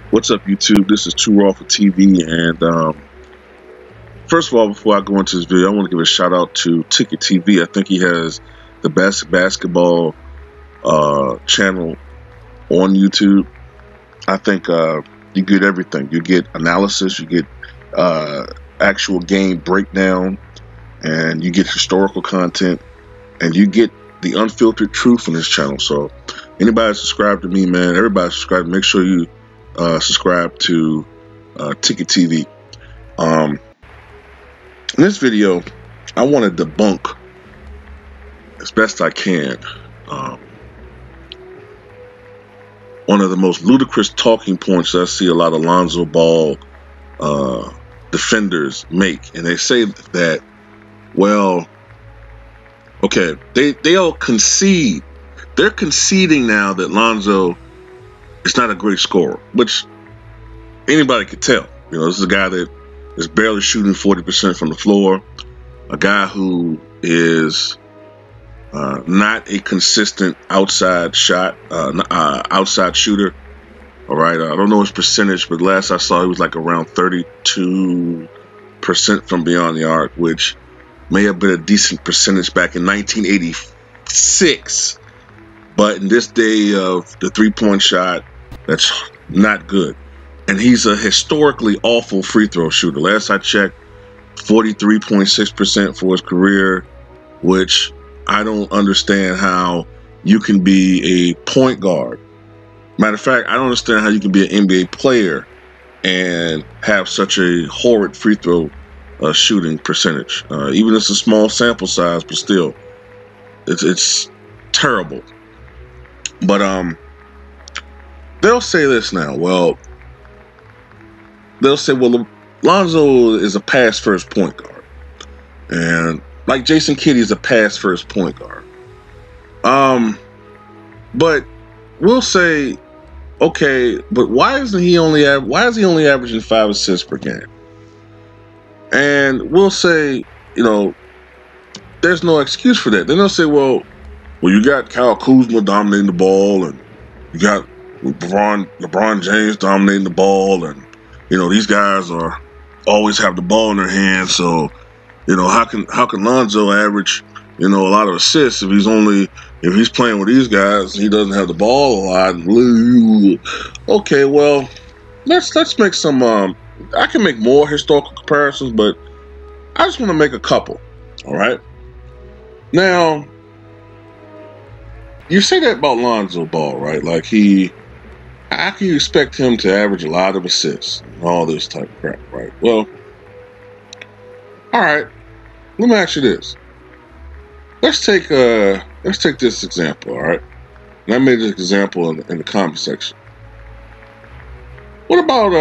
What's up, YouTube? This is Too Raw for TV, and first of all, before I go into this video, I want to give a shout out to Ticket TV. I think he has the best basketball channel on YouTube. I think you get everything. You get analysis, you get actual game breakdown, and you get historical content, and you get the unfiltered truth on this channel. So anybody subscribe to me, man, everybody subscribe. Make sure you subscribe to Ticket TV. In this video, I want to debunk as best I can one of the most ludicrous talking points that I see a lot of Lonzo Ball defenders make, and they say that, well, okay, they all concede. They're conceding now that Lonzo is not a great scorer, which anybody could tell. You know, this is a guy that is barely shooting 40% from the floor, a guy who is not a consistent outside shooter. All right, I don't know his percentage, but last I saw he was like around 32% from beyond the arc, which may have been a decent percentage back in 1986. But in this day of the three-point shot, that's not good. And he's a historically awful free throw shooter. Last I checked, 43.6% for his career, which I don't understand how you can be a point guard. Matter of fact, I don't understand how you can be an NBA player and have such a horrid free throw shooting percentage. Even if it's a small sample size, but still, it's terrible. But they'll say this now. Well, they'll say, well, Lonzo is a pass-first point guard, and like Jason Kidd is a pass-first point guard. But we'll say, okay, but why is he only averaging 5 assists per game? And we'll say, you know, there's no excuse for that. Then they'll say, well, you got Kyle Kuzma dominating the ball, and you got LeBron James dominating the ball, and you know these guys are always have the ball in their hands. So, you know, how can Lonzo average, you know, a lot of assists if he's playing with these guys, he doesn't have the ball a lot. Okay, well, let's make some. I can make more historical comparisons, but I just want to make a couple. All right, now. You say that about Lonzo Ball, right? Like how can you expect him to average a lot of assists and all this type of crap, right? Well, all right. Let me ask you this. Let's take this example, all right? And I made this example in the comment section. What about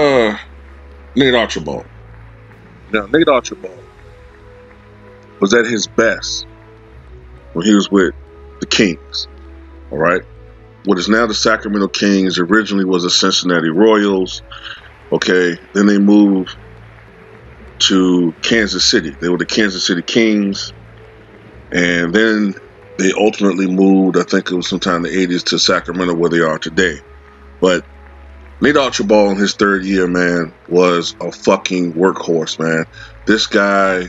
Nate Archibald? Now, Nate Archibald was at his best when he was with the Kings. All right, what is now the Sacramento Kings originally was the Cincinnati Royals. Okay, then they moved to Kansas City. They were the Kansas City Kings, and then they ultimately moved, I think it was sometime in the 80s, to Sacramento, where they are today. But Nate Archibald in his third year, man, was a fucking workhorse, man. This guy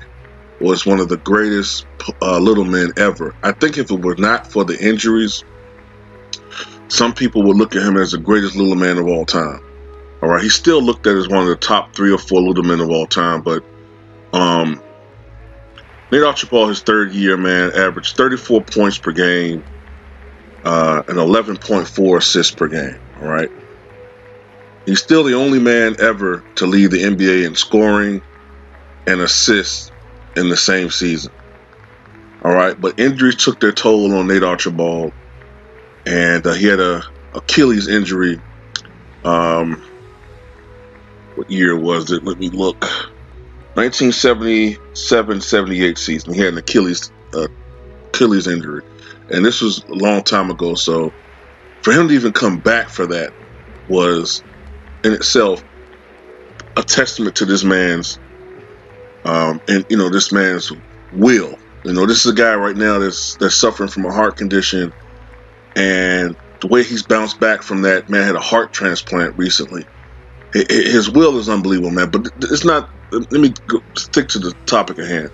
was one of the greatest little men ever. I think if it were not for the injuries, some people would look at him as the greatest little man of all time. All right, he's still looked at as one of the top 3 or 4 little men of all time. But Nate Archibald, his third year, man, averaged 34 points per game and 11.4 assists per game. All right, he's still the only man ever to lead the NBA in scoring and assists in the same season. All right, but injuries took their toll on Nate Archibald. And he had a Achilles injury. What year was it? Let me look. 1977-78 season. He had an Achilles injury, and this was a long time ago. So for him to even come back for that was in itself a testament to this man's and you know this man's will. You know, this is a guy right now that's suffering from a heart condition. And the way he's bounced back from that, man had a heart transplant recently. His will is unbelievable, man. But it's not. Let me stick to the topic at hand.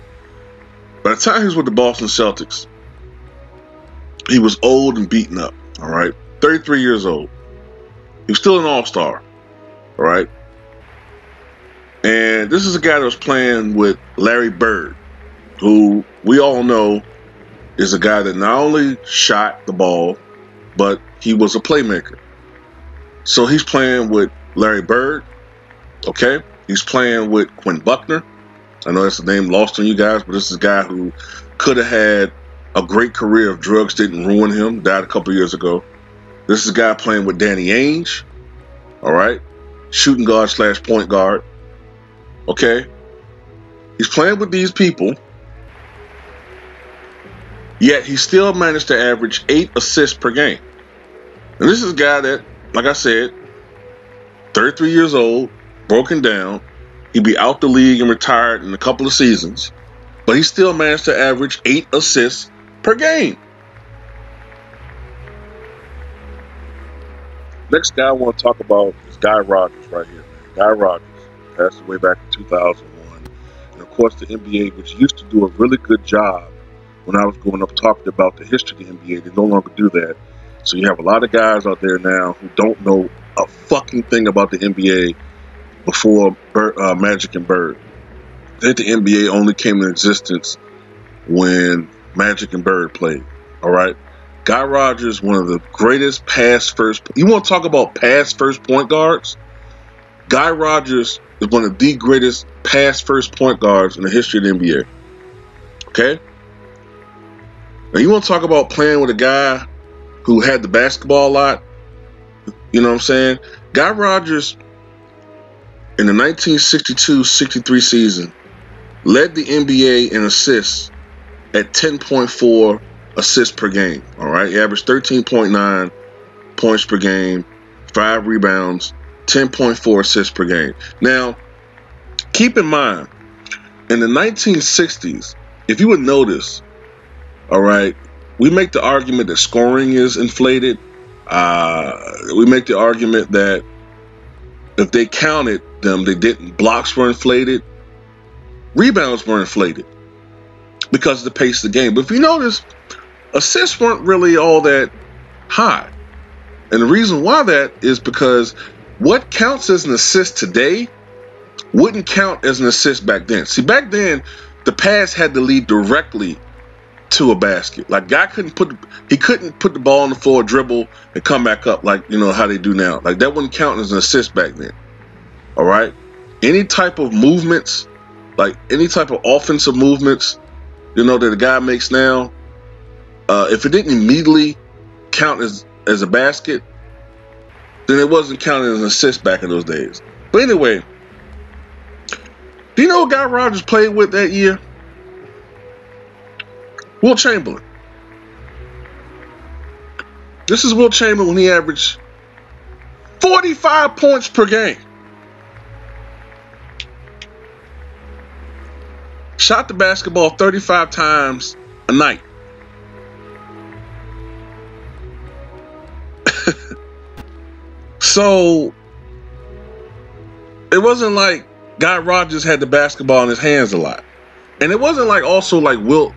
By the time he was with the Boston Celtics, he was old and beaten up. All right, 33 years old. He was still an all-star. All right. And this is a guy that was playing with Larry Bird, who we all know is a guy that not only shot the ball, but he was a playmaker. So he's playing with Larry Bird, okay? He's playing with Quinn Buckner. I know that's a name lost on you guys, but this is a guy who could have had a great career if drugs didn't ruin him, died a couple years ago. This is a guy playing with Danny Ainge, all right? Shooting guard / point guard, okay? He's playing with these people, yet he still managed to average 8 assists per game. And this is a guy that, like I said, 33 years old, broken down. He'd be out the league and retired in a couple of seasons, but he still managed to average 8 assists per game. Next guy I want to talk about is Guy Rodgers right here, man. Guy Rodgers passed away back in 2001. And of course, the NBA, which used to do a really good job when I was growing up talking about the history of the NBA, they no longer do that. So you have a lot of guys out there now who don't know a fucking thing about the NBA before Magic and Bird. I think the NBA only came into existence when Magic and Bird played. All right. Guy Rodgers, one of the greatest pass first. You want to talk about pass first point guards? Guy Rodgers is one of the greatest pass first point guards in the history of the NBA. Okay? Now you want to talk about playing with a guy who had the basketball a lot? You know what I'm saying? Guy Rodgers, in the 1962-63 season, led the NBA in assists at 10.4 assists per game. All right, he averaged 13.9 points per game, 5 rebounds, 10.4 assists per game. Now, keep in mind, in the 1960s, if you would notice, all right, we make the argument that scoring is inflated. We make the argument that if they counted them, they didn't. Blocks were inflated. Rebounds were inflated because of the pace of the game. But if you notice, assists weren't really all that high. And the reason why that is because what counts as an assist today wouldn't count as an assist back then. See, back then, the pass had to lead directly to a basket. Like, guy couldn't put the ball on the floor, dribble, and come back up like, you know, how they do now. Like, that wouldn't count as an assist back then. All right? Any type of movements, like any type of offensive movements, you know, that the guy makes now, if it didn't immediately count as a basket, then it wasn't counted as an assist back in those days. But anyway, do you know what Guy Rodgers played with that year? Wilt Chamberlain. This is Wilt Chamberlain when he averaged 45 points per game. Shot the basketball 35 times a night. So it wasn't like Guy Rodgers had the basketball in his hands a lot. And it wasn't like also like Wilt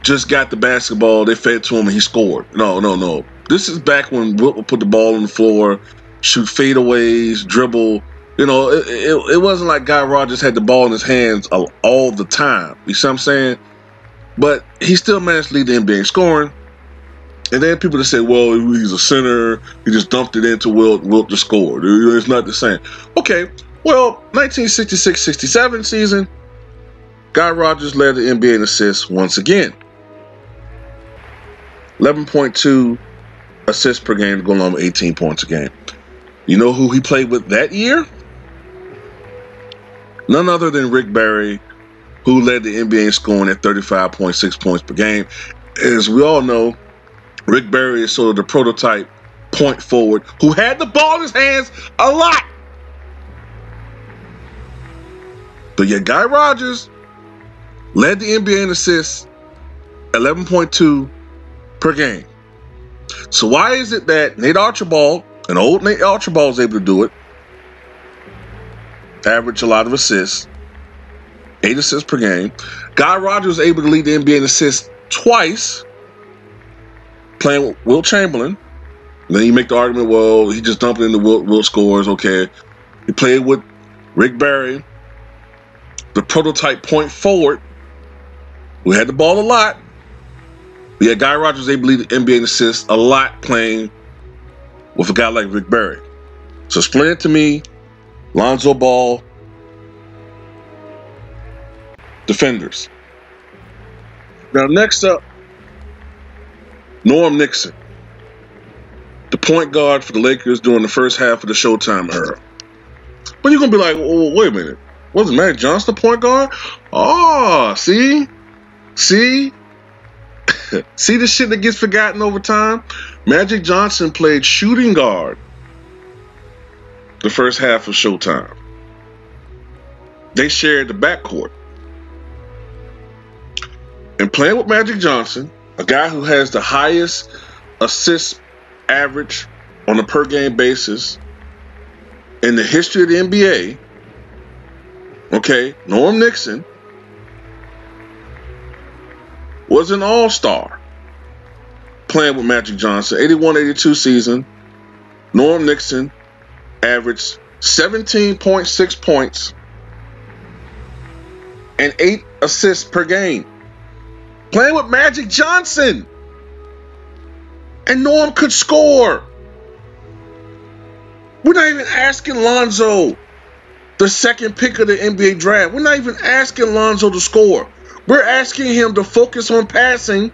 just got the basketball, they fed to him and he scored. No. This is back when Wilt would put the ball on the floor, shoot fadeaways, dribble. You know, it wasn't like Guy Rodgers had the ball in his hands all the time. You see what I'm saying? But he still managed to lead the NBA in scoring. And then people that say, well, he's a center, he just dumped it into Wilt just scored. It's not the same. Okay, well, 1966-67 season, Guy Rodgers led the NBA in assists once again. 11.2 assists per game, going on with 18 points a game. You know who he played with that year? None other than Rick Barry, who led the NBA in scoring at 35.6 points per game. As we all know, Rick Barry is sort of the prototype point forward who had the ball in his hands a lot. But yet Guy Rodgers led the NBA in assists, 11.2 per game. So why is it that Nate Archibald, an old Nate Archibald, is able to do it, averaged a lot of assists, 8 assists per game. Guy Rodgers was able to lead the NBA in assists twice, playing with Wilt Chamberlain. And then you make the argument, well, he just dumped into Wilt scores, okay. He played with Rick Barry, the prototype point forward, who had the ball a lot. But yeah, Guy Rodgers was able to lead the NBA in assists a lot playing with a guy like Rick Barry. So explain it to me, Lonzo Ball, defenders. Now next up, Norm Nixon, the point guard for the Lakers during the first half of the Showtime era. But you're going to be like, oh, wait a minute. Wasn't Magic Johnson the point guard? Oh, see? See? See the shit that gets forgotten over time? Magic Johnson played shooting guard the first half of Showtime. They shared the backcourt. And playing with Magic Johnson, a guy who has the highest assist average on a per game basis in the history of the NBA, okay, Norm Nixon was an all-star playing with Magic Johnson. 81-82 season, Norm Nixon averaged 17.6 points and 8 assists per game. Playing with Magic Johnson. And Norm could score. We're not even asking Lonzo, the second pick of the NBA draft. We're not even asking Lonzo to score. We're asking him to focus on passing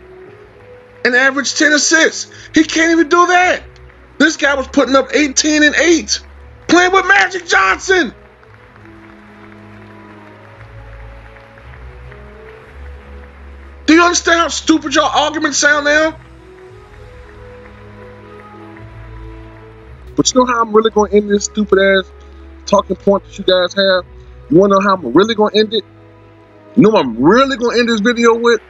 and average 10 assists. He can't even do that. This guy was putting up 18 and 8, playing with Magic Johnson. Do you understand how stupid your arguments sound now? But you know how I'm really going to end this stupid ass talking point that you guys have? You want to know how I'm really going to end it? You know what I'm really going to end this video with?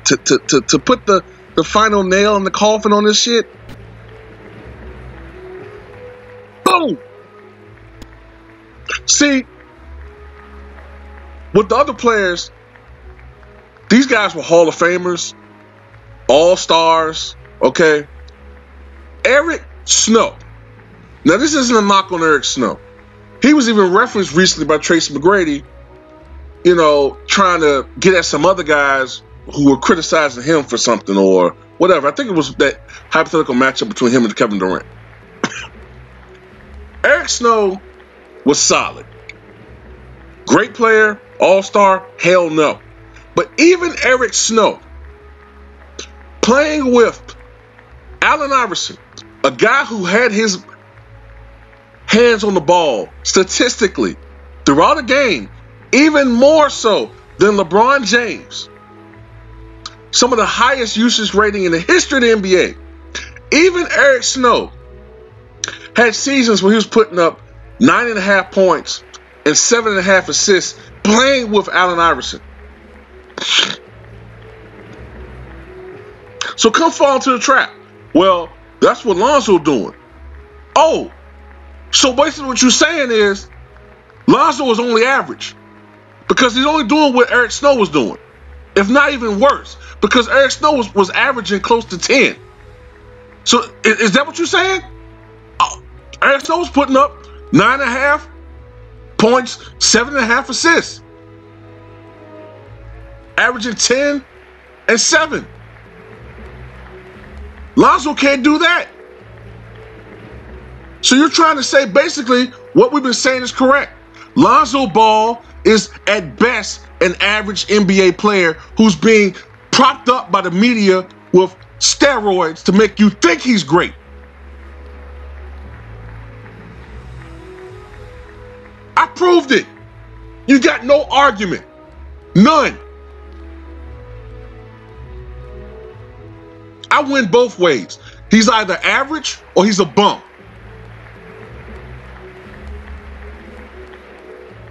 To put the final nail in the coffin on this shit? Boom! See, with the other players, these guys were Hall of Famers, All-Stars, okay? Eric Snow. Now, this isn't a knock on Eric Snow. He was even referenced recently by Tracy McGrady, you know, trying to get at some other guys who were criticizing him for something or whatever. I think it was that hypothetical matchup between him and Kevin Durant. Eric Snow was solid. Great player, all-star, hell no. But even Eric Snow, playing with Allen Iverson, a guy who had his hands on the ball statistically throughout a game, even more so than LeBron James, some of the highest usage rating in the history of the NBA. Even Eric Snow had seasons where he was putting up 9.5 points and 7.5 assists playing with Allen Iverson. So come fall into the trap. Well, that's what Lonzo doing. Oh, so basically what you're saying is Lonzo was only average because he's only doing what Eric Snow was doing, if not even worse, because Eric Snow was averaging close to 10. So is that what you're saying? Oh, Eric Snow was putting up 9.5 points, 7.5 assists, averaging 10 and 7. Lonzo can't do that. So you're trying to say basically what we've been saying is correct. Lonzo Ball is at best an average NBA player who's being propped up by the media with steroids to make you think he's great. I proved it. You got no argument. None. I win both ways. He's either average or he's a bum.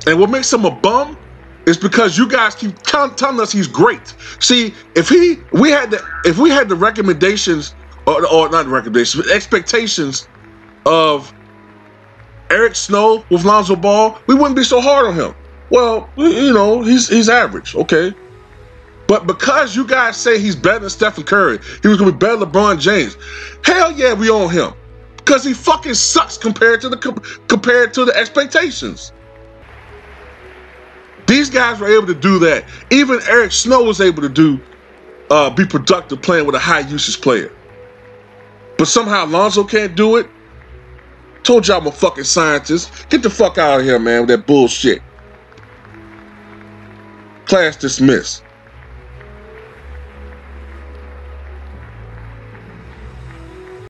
And what makes him a bum is because you guys keep telling us he's great. See, if we had the recommendations or not recommendations, but expectations of Eric Snow with Lonzo Ball, we wouldn't be so hard on him. Well, you know, he's average, okay? But because you guys say he's better than Stephen Curry, he was going to be better than LeBron James, hell yeah, we own him. Because he fucking sucks compared to the expectations. These guys were able to do that. Even Eric Snow was able to be productive playing with a high usage player. But somehow Lonzo can't do it. Told y'all I'm a fucking scientist. Get the fuck out of here, man, with that bullshit. Class dismissed.